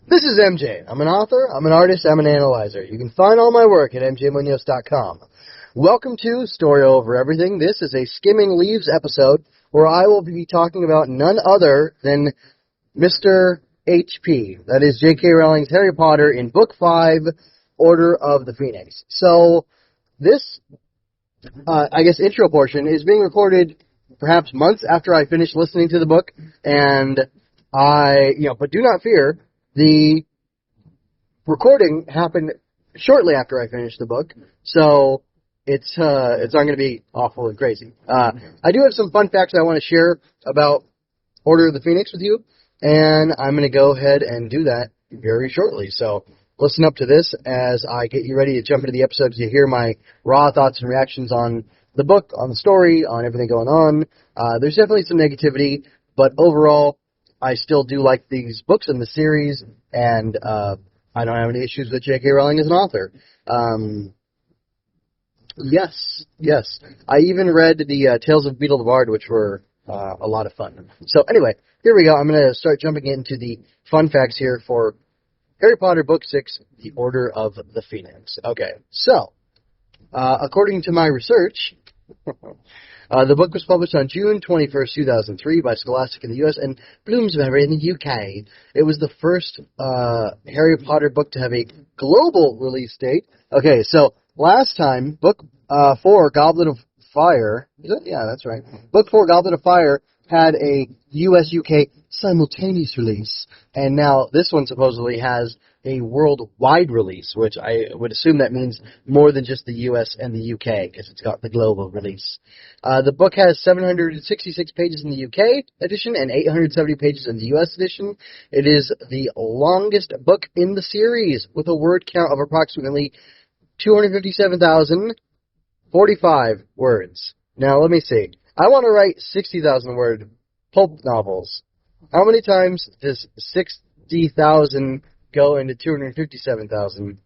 This is MJ. I'm an author, I'm an artist, I'm an analyzer. You can find all my work at mjmunoz.com. Welcome to Story Over Everything. This is a Skimming Leaves episode where I will be talking about none other than Mr. H.P. That is J.K. Rowling's Harry Potter in Book 5, Order of the Phoenix. So, this, intro portion is being recorded perhaps months after I finish listening to the book, and but do not fear, the recording happened shortly after I finished the book, so it's not going to be awful and crazy. I do have some fun facts I want to share about Order of the Phoenix with you, and I'm going to go ahead and do that very shortly. So listen up to this as I get you ready to jump into the episode to hear my raw thoughts and reactions on the book, on the story, on everything going on. There's definitely some negativity, but overall, I still do like these books in the series, and I don't have any issues with J.K. Rowling as an author. Yes. I even read the Tales of Beetle the Bard, which were a lot of fun. So anyway, here we go. I'm going to start jumping into the fun facts here for Harry Potter Book 6, The Order of the Phoenix. Okay, so, according to my research, the book was published on June 21st, 2003 by Scholastic in the U.S. and Bloomsbury in the U.K. It was the first Harry Potter book to have a global release date. Okay, so last time, Book 4, Goblet of Fire, is it? Yeah, that's right. Book 4, Goblet of Fire, had a U.S.-UK simultaneous release, and now this one supposedly has a worldwide release, which I would assume that means more than just the U.S. and the U.K., because it's got the global release. The book has 766 pages in the U.K. edition and 870 pages in the U.S. edition. It is the longest book in the series, with a word count of approximately 257,045 words. Now, let me see. I want to write 60,000-word pulp novels. How many times does 60,000 go into 257,000?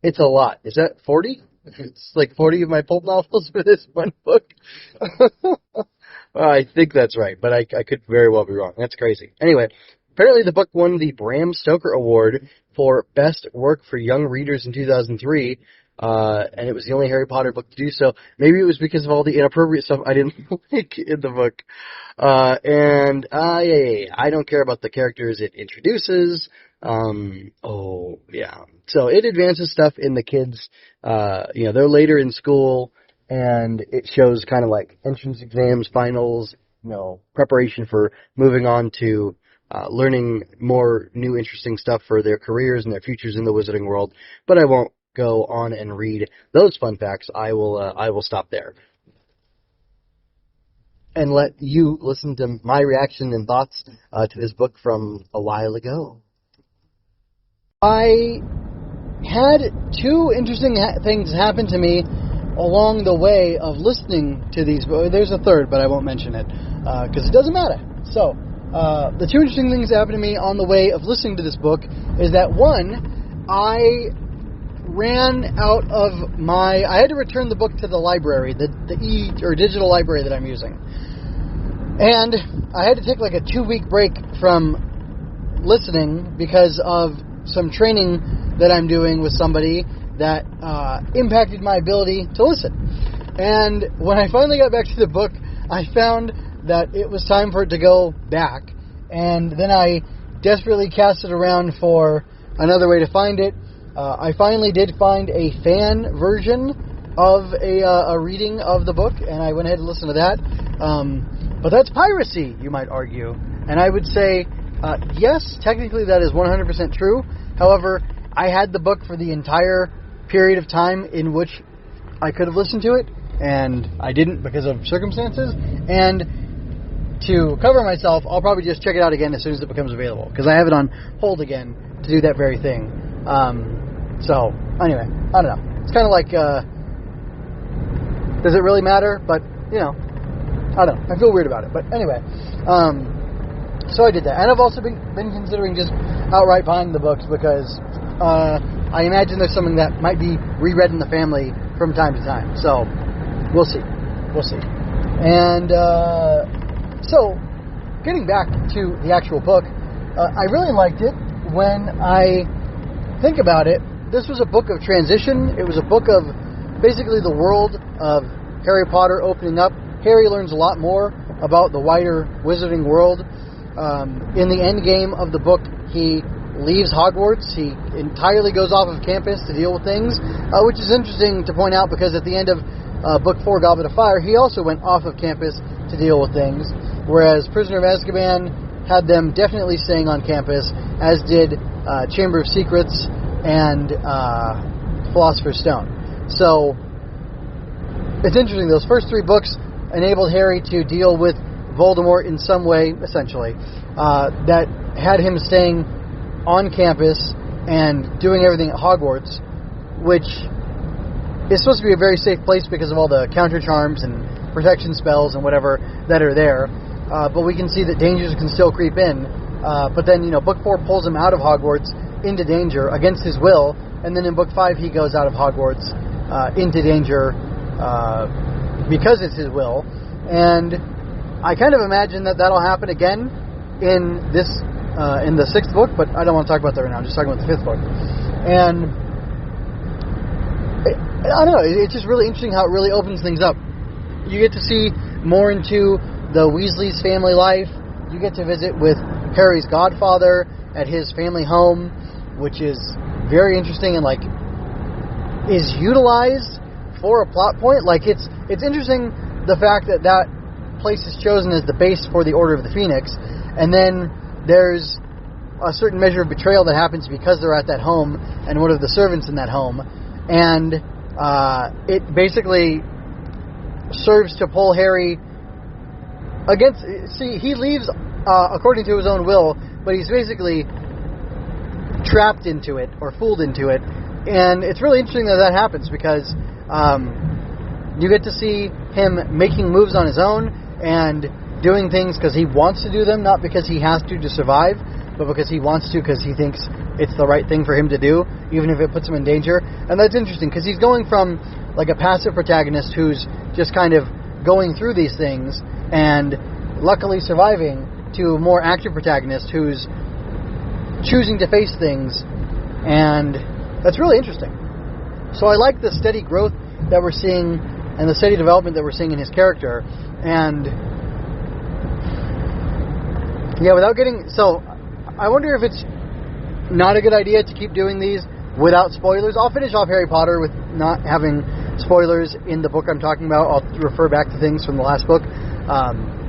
It's a lot. Is that 40? It's like 40 of my pulp novels for this one book. I think that's right, but I could very well be wrong. That's crazy. Anyway, apparently the book won the Bram Stoker Award for Best Work for Young Readers in 2003, and it was the only Harry Potter book to do so. Maybe it was because of all the inappropriate stuff I didn't like in the book. I don't care about the characters it introduces. So it advances stuff in the kids. They're later in school, and it shows kind of like entrance exams, finals, preparation for moving on to learning more new interesting stuff for their careers and their futures in the wizarding world. But I won't go on and read those fun facts. I will stop there and let you listen to my reaction and thoughts to this book from a while ago. I had two interesting things happen to me along the way of listening to these books. There's a third, but I won't mention it because it doesn't matter. So, the two interesting things that happened to me on the way of listening to this book is that, one, I ran out of I had to return the book to the library, the digital library that I'm using. And I had to take like a 2-week break from listening because of some training that I'm doing with somebody that impacted my ability to listen. And when I finally got back to the book, I found that it was time for it to go back. And then I desperately cast it around for another way to find it. I finally did find a fan version of a reading of the book, and I went ahead and listened to that. But that's piracy, you might argue. And I would say, yes, technically that is 100% true. However, I had the book for the entire period of time in which I could have listened to it, and I didn't because of circumstances. And to cover myself, I'll probably just check it out again as soon as it becomes available, because I have it on hold again to do that very thing. So, anyway, I don't know. It's kind of like, does it really matter? But, I don't know. I feel weird about it. But anyway, so I did that. And I've also been considering just outright buying the books because I imagine there's something that might be reread in the family from time to time. So, we'll see. And so, getting back to the actual book, I really liked it. when I think about it, this was a book of transition. It was a book of basically the world of Harry Potter opening up. Harry learns a lot more about the wider wizarding world. In the end game of the book, he leaves Hogwarts. He entirely goes off of campus to deal with things, which is interesting to point out because at the end of Book 4, Goblet of Fire, he also went off of campus to deal with things, whereas Prisoner of Azkaban had them definitely staying on campus, as did Chamber of Secrets and Philosopher's Stone. So, it's interesting. Those first 3 books enabled Harry to deal with Voldemort in some way, essentially, that had him staying on campus and doing everything at Hogwarts, which is supposed to be a very safe place because of all the counter charms and protection spells and whatever that are there. But we can see that dangers can still creep in. But then, Book 4 pulls him out of Hogwarts into danger against his will, and then in Book 5 he goes out of Hogwarts into danger because it's his will. And I kind of imagine that that'll happen again in this in the 6th book, but I don't want to talk about that right now. I'm just talking about the 5th book. And I don't know, it's just really interesting how it really opens things up. You get to see more into the Weasley's family life. You get to visit with Harry's godfather at his family home, which is very interesting and is utilized for a plot point. It's interesting the fact that that place is chosen as the base for the Order of the Phoenix, and then there's a certain measure of betrayal that happens because they're at that home and one of the servants in that home, and it basically serves to pull Harry against. See, he leaves according to his own will, but he's basically trapped into it or fooled into it, and it's really interesting that happens because you get to see him making moves on his own and doing things because he wants to do them, not because he has to survive, but because he wants to, because he thinks it's the right thing for him to do, even if it puts him in danger. And that's interesting because he's going from a passive protagonist who's just kind of going through these things and luckily surviving, to a more active protagonist who's choosing to face things, and that's really interesting. So I like the steady growth that we're seeing and the steady development that we're seeing in his character. And so I wonder if it's not a good idea to keep doing these without spoilers. I'll finish off Harry Potter with not having spoilers in the book I'm talking about. I'll refer back to things from the last book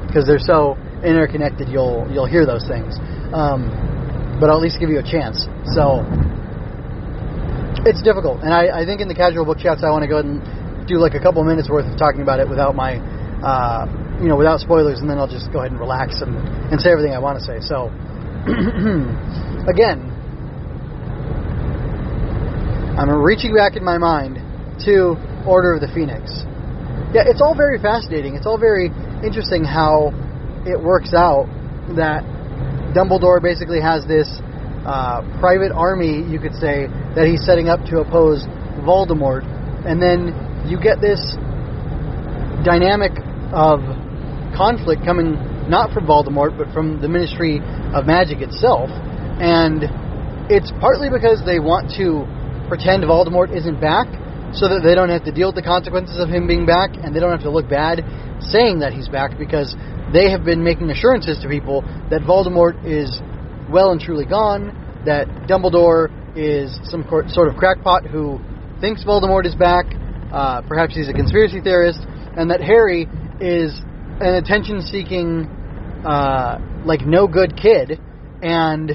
because they're so interconnected. You'll hear those things, but I'll at least give you a chance. So it's difficult, and I think in the casual book chats I want to go ahead and do a couple minutes worth of talking about it without my without spoilers, and then I'll just go ahead and relax and say everything I want to say. So again, I'm reaching back in my mind to Order of the Phoenix. Yeah, it's all very fascinating. It's all very interesting how it works out that Dumbledore basically has this private army, you could say, that he's setting up to oppose Voldemort. And then you get this dynamic of conflict coming not from Voldemort, but from the Ministry of Magic itself. And it's partly because they want to pretend Voldemort isn't back, so that they don't have to deal with the consequences of him being back, and they don't have to look bad saying that he's back, because they have been making assurances to people that Voldemort is well and truly gone, that Dumbledore is some sort of crackpot who thinks Voldemort is back, perhaps he's a conspiracy theorist, and that Harry is an attention-seeking, no-good kid. And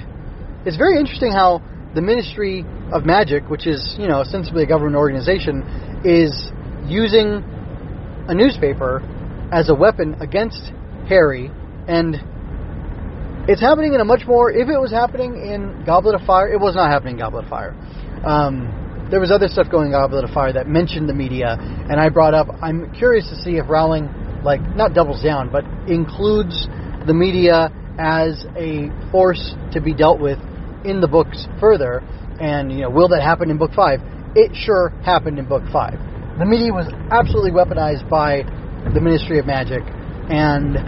it's very interesting how the Ministry of Magic, which is, ostensibly a government organization, is using a newspaper as a weapon against Harry. And it's happening in a much more... If it was happening in Goblet of Fire... It was not happening in Goblet of Fire. There was other stuff going in Goblet of Fire that mentioned the media, and I brought up... I'm curious to see if Rowling, not doubles down, but includes the media as a force to be dealt with in the books further. And, will that happen in Book 5? It sure happened in Book 5. The media was absolutely weaponized by the Ministry of Magic, and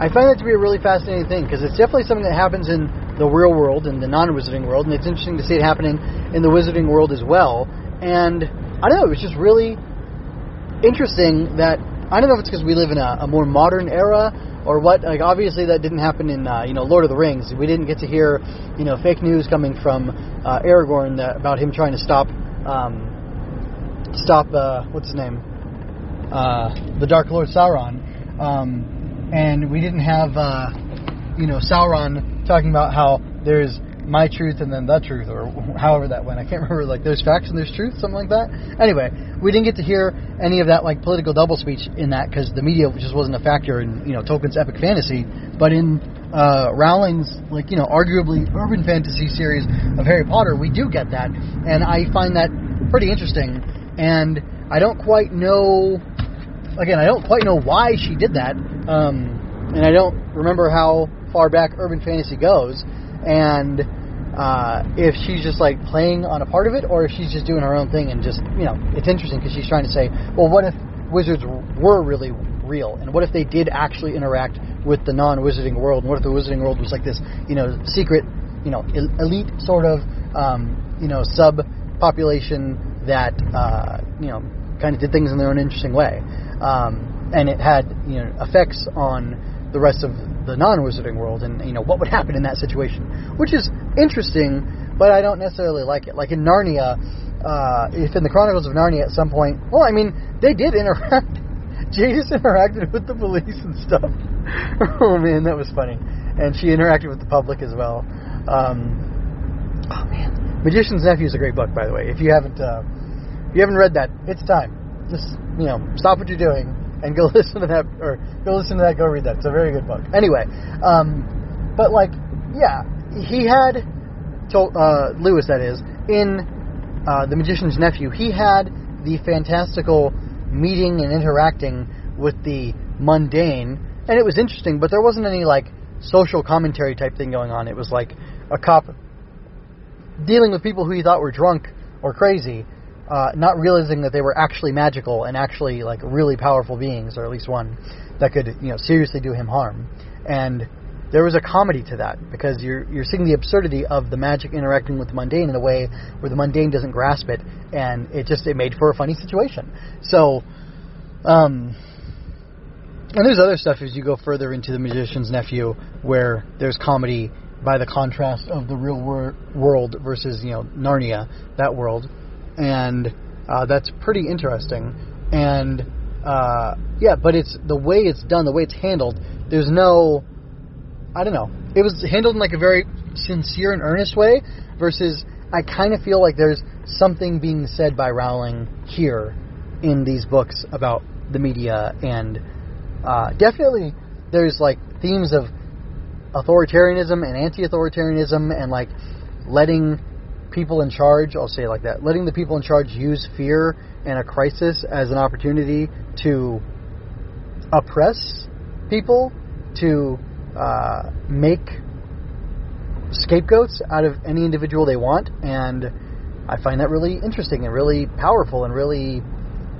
I find that to be a really fascinating thing, because it's definitely something that happens in the real world and the non-wizarding world, and it's interesting to see it happening in the wizarding world as well. And I don't know, it was just really interesting that, I don't know if it's because we live in a more modern era or what. Like, obviously that didn't happen in Lord of the Rings. We didn't get to hear fake news coming from Aragorn about him trying to stop what's his name, the Dark Lord Sauron, and we didn't have Sauron talking about how there's my truth and then the truth, or however that went. I can't remember, like, there's facts and there's truth, something like that. Anyway, we didn't get to hear any of that, like, political double speech in that, because the media just wasn't a factor in, Tolkien's epic fantasy. But in Rowling's, like, arguably urban fantasy series of Harry Potter, we do get that, and I find that pretty interesting. And I don't quite know why she did that, and I don't remember how far back urban fantasy goes, and if she's just, like, playing on a part of it, or if she's just doing her own thing. And just, it's interesting because she's trying to say, well, what if wizards were really real, and what if they did actually interact with the non-wizarding world, and what if the wizarding world was like this, secret, elite sort of, sub-population that, kind of did things in their own interesting way, and it had, effects on the rest of the non-wizarding world, and what would happen in that situation, which is interesting, but I don't necessarily like it. Like in Narnia, if in the Chronicles of Narnia at some point, well, I mean, they did interact. Jadis interacted with the police and stuff. Oh man, that was funny. And she interacted with the public as well. Oh man, Magician's Nephew is a great book, by the way. If you haven't read that, it's time. Just stop what you're doing and go listen to that, go read that. It's a very good book. Anyway, but, like, yeah, he had Lewis, that is, in The Magician's Nephew, he had the fantastical meeting and interacting with the mundane, and it was interesting, but there wasn't any, like, social commentary type thing going on. It was like a cop dealing with people who he thought were drunk or crazy, not realizing that they were actually magical and actually, like, really powerful beings, or at least one that could, seriously do him harm. And there was a comedy to that, because you're seeing the absurdity of the magic interacting with the mundane in a way where the mundane doesn't grasp it, and it made for a funny situation. So, and there's other stuff as you go further into The Magician's Nephew, where there's comedy by the contrast of the real world versus, Narnia, that world. And that's pretty interesting. And but it's the way it's done, the way it's handled. There's no, I don't know. It was handled in, like, a very sincere and earnest way, versus I kind of feel like there's something being said by Rowling here in these books about the media, and definitely there's, like, themes of authoritarianism and anti-authoritarianism, and, like, letting people in charge, I'll say it like that, letting the people in charge use fear and a crisis as an opportunity to oppress people, to make scapegoats out of any individual they want. And I find that really interesting and really powerful and really,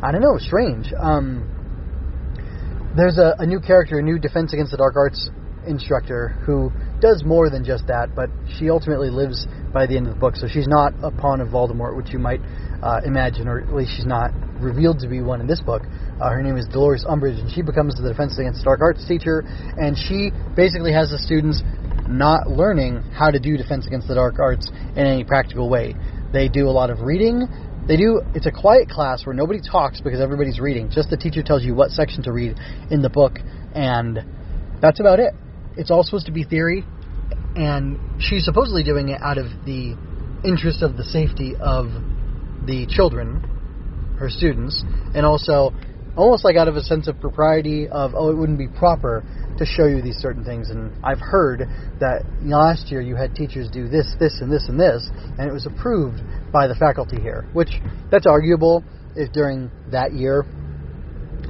I don't know, strange. There's a new character, a new Defense Against the Dark Arts instructor, who does more than just that, but she ultimately lives by the end of the book, so she's not a pawn of Voldemort, which you might imagine, or at least she's not revealed to be one in this book. Her name is Dolores Umbridge, and she becomes the Defense Against the Dark Arts teacher, and she basically has the students not learning how to do Defense Against the Dark Arts in any practical way. They do a lot of reading. It's a quiet class where nobody talks because everybody's reading. Just the teacher tells you what section to read in the book, and that's about it. It's all supposed to be theory, and she's supposedly doing it out of the interest of the safety of the children, her students, and also almost like out of a sense of propriety of, it wouldn't be proper to show you these certain things. And I've heard that last year you had teachers do this, this, and this, and this, and it was approved by the faculty here, which that's arguable if during that year,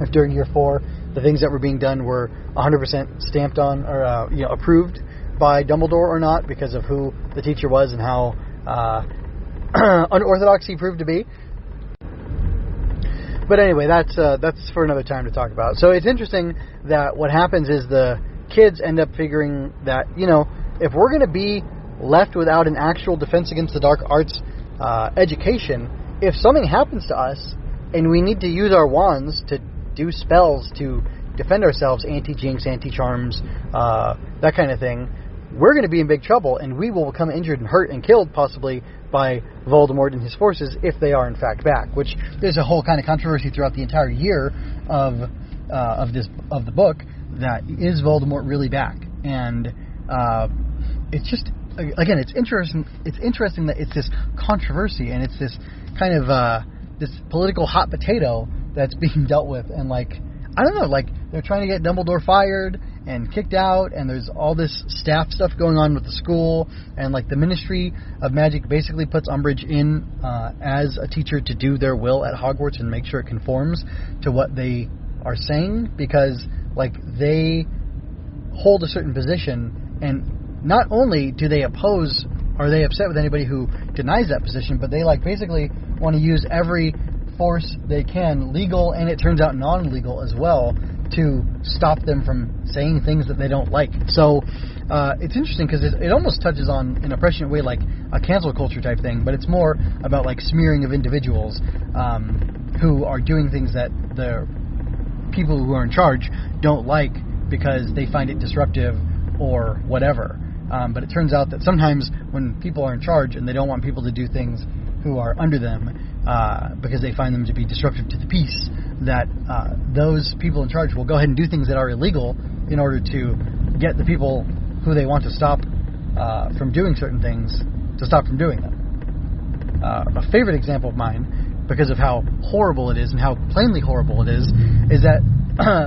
if during year 4, the things that were being done were 100% stamped on or approved by Dumbledore or not, because of who the teacher was and how unorthodox he proved to be. But anyway, that's for another time to talk about. So it's interesting that what happens is the kids end up figuring that, if we're going to be left without an actual Defense Against the Dark Arts education, if something happens to us and we need to use our wands to do spells to defend ourselves, anti-jinx, anti-charms, that kind of thing, we're going to be in big trouble, and we will become injured and hurt and killed, possibly, by Voldemort and his forces if they are in fact back. Which there's a whole kind of controversy throughout the entire year of the book, that is Voldemort really back? And it's just, again, it's interesting. It's interesting that it's this controversy, and it's this kind of this political hot potato that's being dealt with, and I don't know, they're trying to get Dumbledore fired and kicked out, and there's all this staff stuff going on with the school, and the Ministry of Magic basically puts Umbridge in as a teacher to do their will at Hogwarts and make sure it conforms to what they are saying, because they hold a certain position, and not only do they oppose, or they upset with anybody who denies that position, but they basically want to use every force they can, legal and it turns out non-legal as well, to stop them from saying things that they don't like. So it's interesting because it almost touches on, in a prescient way, a cancel culture type thing, but it's more about smearing of individuals who are doing things that the people who are in charge don't like because they find it disruptive or whatever. But it turns out that sometimes when people are in charge and they don't want people to do things who are under them because they find them to be disruptive to the peace, that those people in charge will go ahead and do things that are illegal in order to get the people who they want to stop from doing certain things to stop from doing them. A favorite example of mine, because of how horrible it is and how plainly horrible it is that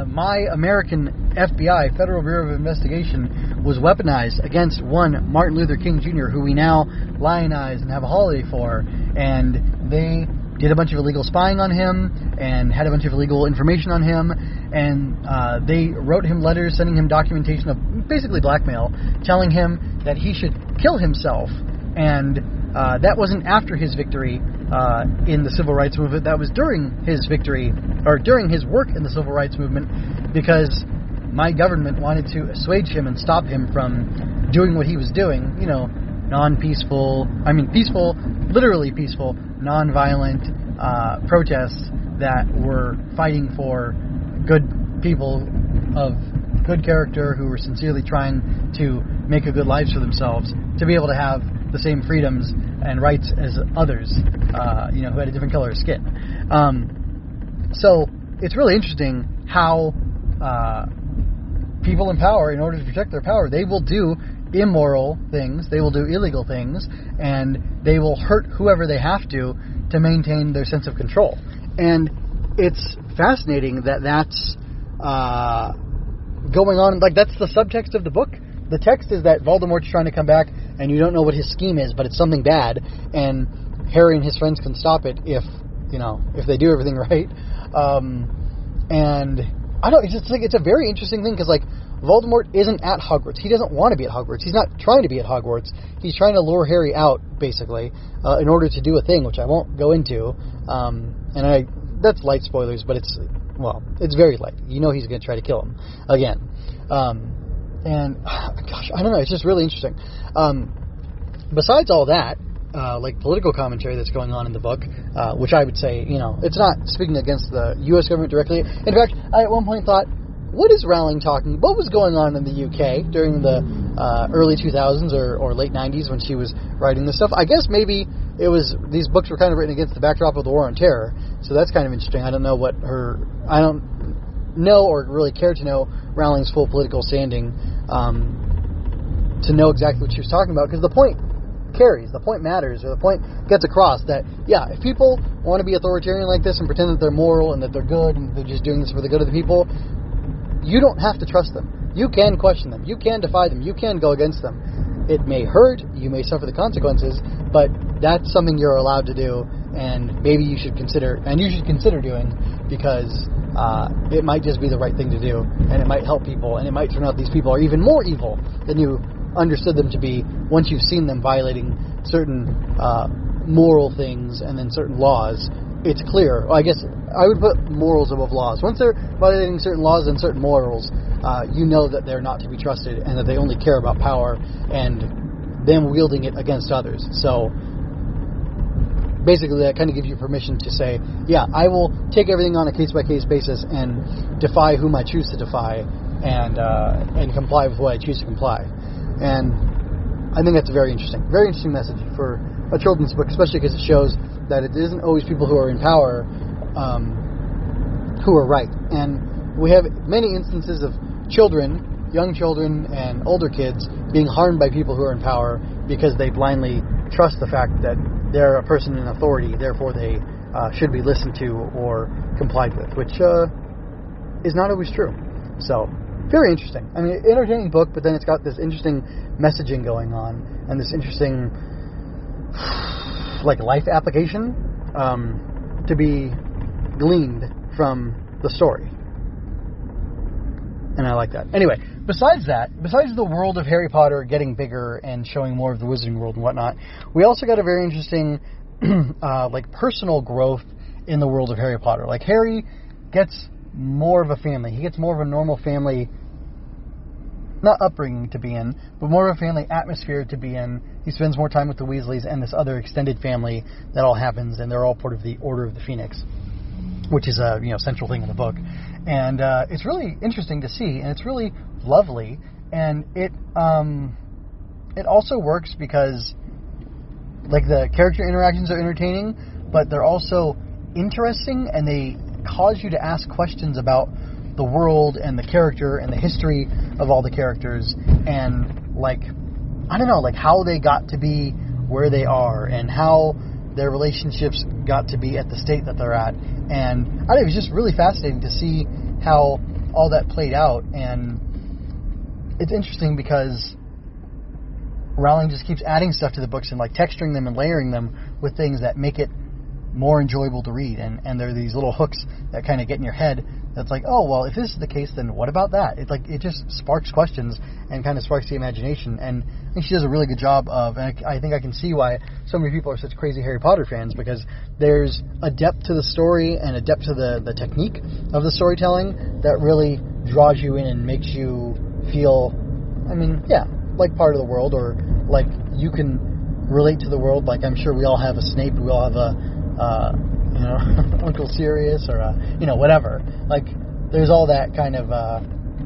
my American FBI, Federal Bureau of Investigation, was weaponized against one Martin Luther King Jr., who we now lionize and have a holiday for, and they did a bunch of illegal spying on him and had a bunch of illegal information on him, and they wrote him letters sending him documentation of basically blackmail, telling him that he should kill himself. And that wasn't after his victory in the Civil Rights Movement. That was during his victory, or during his work in the Civil Rights Movement, because my government wanted to assuage him and stop him from doing what he was doing, peaceful, literally peaceful, non-violent protests that were fighting for good people of good character who were sincerely trying to make a good lives for themselves, to be able to have the same freedoms and rights as others, who had a different color of skin. So it's really interesting how people in power, in order to protect their power, they will do immoral things, they will do illegal things, and they will hurt whoever they have to maintain their sense of control. And it's fascinating that that's going on. That's the subtext of the book. The text is that Voldemort's trying to come back, and you don't know what his scheme is, but it's something bad, and Harry and his friends can stop it if they do everything right. And I don't. It's a very interesting thing, because Voldemort isn't at Hogwarts. He doesn't want to be at Hogwarts. He's not trying to be at Hogwarts. He's trying to lure Harry out, basically, in order to do a thing, which I won't go into. That's light spoilers, but it's very light. He's going to try to kill him again. And gosh, I don't know. It's just really interesting. Besides all that, political commentary that's going on in the book, which I would say, it's not speaking against the U.S. government directly. In fact, I at one point thought, what is Rowling talking? What was going on in the UK during the early 2000s or late 90s when she was writing this stuff? I guess maybe it was, these books were kind of written against the backdrop of the War on Terror, so that's kind of interesting. I don't know or really care to know Rowling's full political standing to know exactly what she was talking about, because the point carries, the point matters, or the point gets across that, if people want to be authoritarian like this and pretend that they're moral and that they're good and they're just doing this for the good of the people, you don't have to trust them. You can question them. You can defy them. You can go against them. It may hurt. You may suffer the consequences, but that's something you're allowed to do, and maybe you should consider doing, because it might just be the right thing to do, and it might help people, and it might turn out these people are even more evil than you understood them to be once you've seen them violating certain moral things and then certain laws. It's clear. I guess I would put morals above laws. Once they're violating certain laws and certain morals, you know that they're not to be trusted, and that they only care about power and them wielding it against others. So basically that kind of gives you permission to say, yeah, I will take everything on a case-by-case basis and defy whom I choose to defy, and comply with what I choose to comply. And I think that's a very interesting message for a children's book, especially because it shows that it isn't always people who are in power who are right. And we have many instances of young children and older kids being harmed by people who are in power because they blindly trust the fact that they're a person in authority, therefore they should be listened to or complied with, which is not always true. So, very interesting. I mean, entertaining book, but then it's got this interesting messaging going on and this interesting life application to be gleaned from the story. And I like that. Anyway, besides the world of Harry Potter getting bigger and showing more of the Wizarding World and whatnot, we also got a very interesting personal growth in the world of Harry Potter. Like, Harry gets more of a family. He gets more of a normal family, not upbringing to be in, but more of a family atmosphere to be in. He spends more time with the Weasleys and this other extended family that all happens, and they're all part of the Order of the Phoenix, which is a central thing in the book. And it's really interesting to see, and it's really lovely, and it also works because the character interactions are entertaining, but they're also interesting, and they cause you to ask questions about the world and the character and the history of all the characters, and how they got to be where they are and how their relationships got to be at the state that they're at. And I think it was just really fascinating to see how all that played out. And it's interesting because Rowling just keeps adding stuff to the books and texturing them and layering them with things that make it more enjoyable to read. And there are these little hooks that kind of get in your head that's oh, well, if this is the case, then what about that? It just sparks questions and kind of sparks the imagination. And I think she does a really good job of, and I think I can see why so many people are such crazy Harry Potter fans, because there's a depth to the story and a depth to the technique of the storytelling that really draws you in and makes you feel, like part of the world, or like you can relate to the world. Like, I'm sure we all have a Snape, we all have a Uncle Sirius, or whatever. There's all that kind of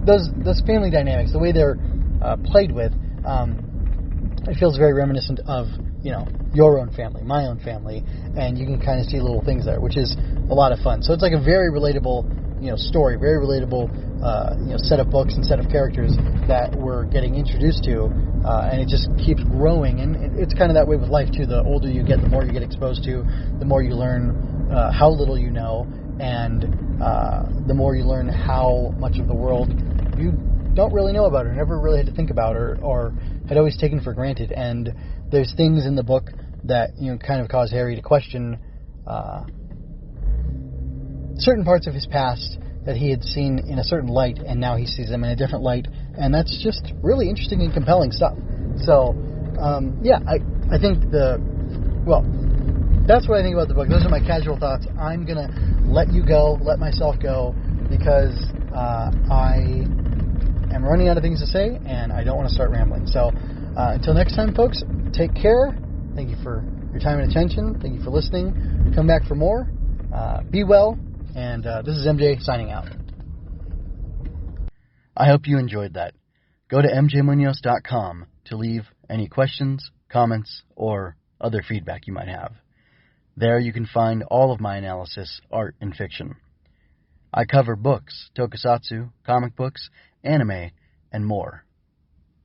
those family dynamics, the way they're played with. It feels very reminiscent of your own family, my own family, and you can kind of see little things there, which is a lot of fun. So it's a very relatable story, very relatable set of books and set of characters that we're getting introduced to, and it just keeps growing. And it's kind of that way with life too. The older you get, the more you get exposed to, the more you learn how little you know, and the more you learn how much of the world you don't really know about, or never really had to think about, or had always taken for granted. And there's things in the book that kind of cause Harry to question certain parts of his past that he had seen in a certain light, and now he sees them in a different light, and that's just really interesting and compelling stuff. So, I think that's what I think about the book. Those are my casual thoughts. I'm going to let myself go, because I am running out of things to say, and I don't want to start rambling. So, until next time, folks, take care. Thank you for your time and attention. Thank you for listening. Come back for more. Be well. And this is MJ signing out. I hope you enjoyed that. Go to mjmunoz.com to leave any questions, comments, or other feedback you might have. There you can find all of my analysis, art, and fiction. I cover books, tokusatsu, comic books, anime, and more.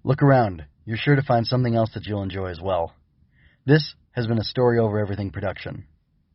Look around. You're sure to find something else that you'll enjoy as well. This has been a Story Over Everything production.